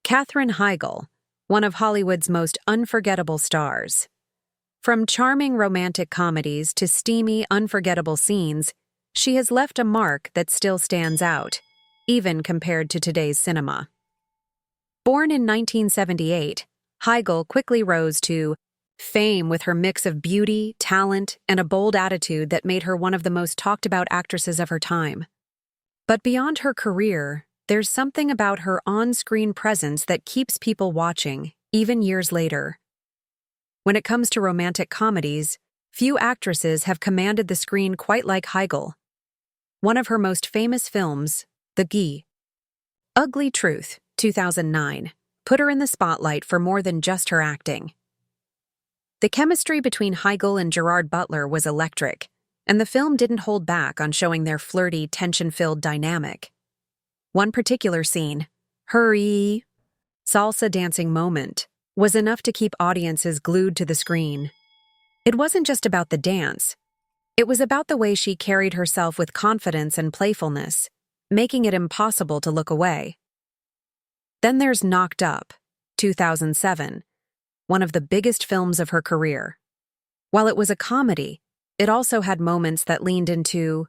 Katherine Heigl, one of Hollywood's most unforgettable stars. From charming romantic comedies to steamy, unforgettable scenes, she has left a mark that still stands out, even compared to today's cinema. Born in 1978, Heigl quickly rose to fame with her mix of beauty, talent, and a bold attitude that made her one of the most talked-about actresses of her time. But beyond her career, there's something about her on-screen presence that keeps people watching, even years later. When it comes to romantic comedies, few actresses have commanded the screen quite like Heigl. One of her most famous films, The Ugly Truth, 2009, put her in the spotlight for more than just her acting. The chemistry between Heigl and Gerard Butler was electric, and the film didn't hold back on showing their flirty, tension-filled dynamic. One particular scene, her salsa dancing moment, was enough to keep audiences glued to the screen. It wasn't just about the dance. It was about the way she carried herself with confidence and playfulness, making it impossible to look away. Then there's Knocked Up, 2007, one of the biggest films of her career. While it was a comedy, it also had moments that leaned into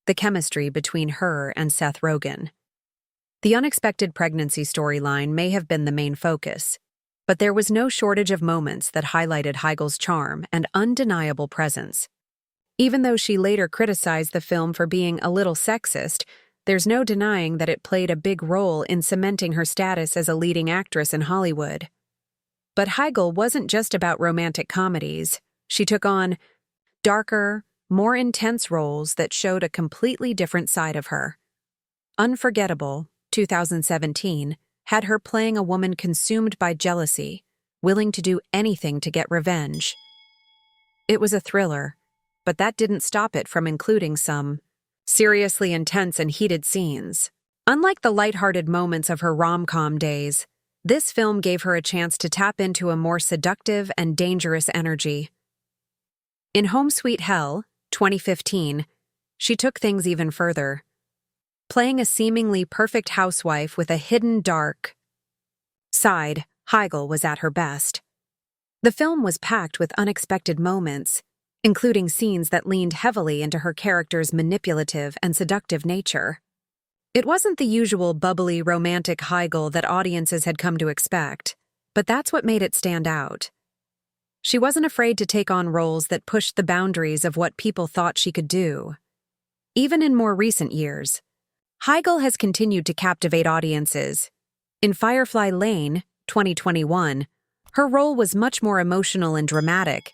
the chemistry between her and Seth Rogen. The unexpected pregnancy storyline may have been the main focus, but there was no shortage of moments that highlighted Heigl's charm and undeniable presence. Even though she later criticized the film for being a little sexist, there's no denying that it played a big role in cementing her status as a leading actress in Hollywood. But Heigl wasn't just about romantic comedies. She took on darker, more intense roles that showed a completely different side of her. Unforgettable, 2017, had her playing a woman consumed by jealousy, willing to do anything to get revenge. It was a thriller, but that didn't stop it from including some seriously intense and heated scenes. Unlike the lighthearted moments of her rom-com days, this film gave her a chance to tap into a more seductive and dangerous energy. In Home Sweet Hell, 2015, she took things even further. Playing a seemingly perfect housewife with a hidden dark side, Heigl was at her best. The film was packed with unexpected moments, including scenes that leaned heavily into her character's manipulative and seductive nature. It wasn't the usual bubbly, romantic Heigl that audiences had come to expect, but that's what made it stand out. She wasn't afraid to take on roles that pushed the boundaries of what people thought she could do. Even in more recent years, Heigl has continued to captivate audiences. In Firefly Lane, 2021, her role was much more emotional and dramatic,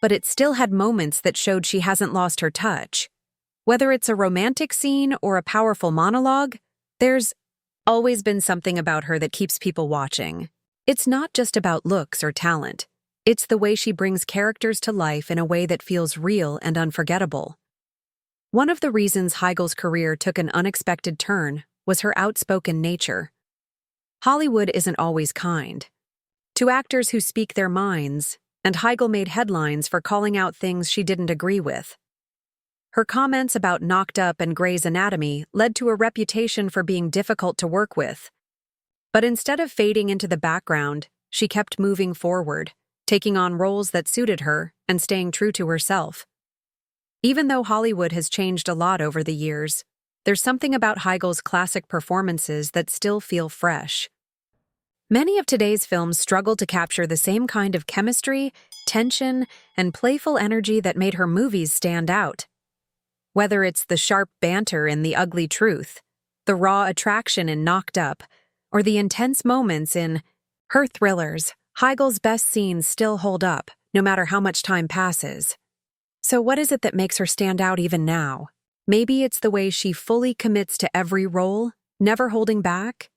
but it still had moments that showed she hasn't lost her touch. Whether it's a romantic scene or a powerful monologue, there's always been something about her that keeps people watching. It's not just about looks or talent. It's the way she brings characters to life in a way that feels real and unforgettable. One of the reasons Heigl's career took an unexpected turn was her outspoken nature. Hollywood isn't always kind to actors who speak their minds, and Heigl made headlines for calling out things she didn't agree with. Her comments about Knocked Up and Grey's Anatomy led to a reputation for being difficult to work with. But instead of fading into the background, she kept moving forward, taking on roles that suited her and staying true to herself. Even though Hollywood has changed a lot over the years, there's something about Heigl's classic performances that still feel fresh. Many of today's films struggle to capture the same kind of chemistry, tension, and playful energy that made her movies stand out. Whether it's the sharp banter in The Ugly Truth, the raw attraction in Knocked Up, or the intense moments in her thrillers, Heigl's best scenes still hold up, no matter how much time passes. So what is it that makes her stand out even now? Maybe it's the way she fully commits to every role, never holding back?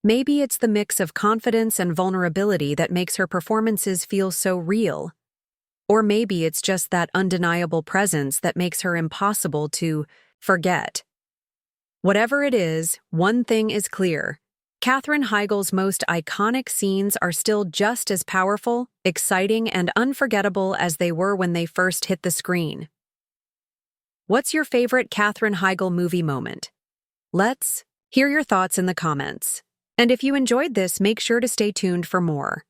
Maybe it's the mix of confidence and vulnerability that makes her performances feel so real. Or maybe it's just that undeniable presence that makes her impossible to forget. Whatever it is, one thing is clear. Katherine Heigl's most iconic scenes are still just as powerful, exciting, and unforgettable as they were when they first hit the screen. What's your favorite Katherine Heigl movie moment? Let's hear your thoughts in the comments. And if you enjoyed this, make sure to stay tuned for more.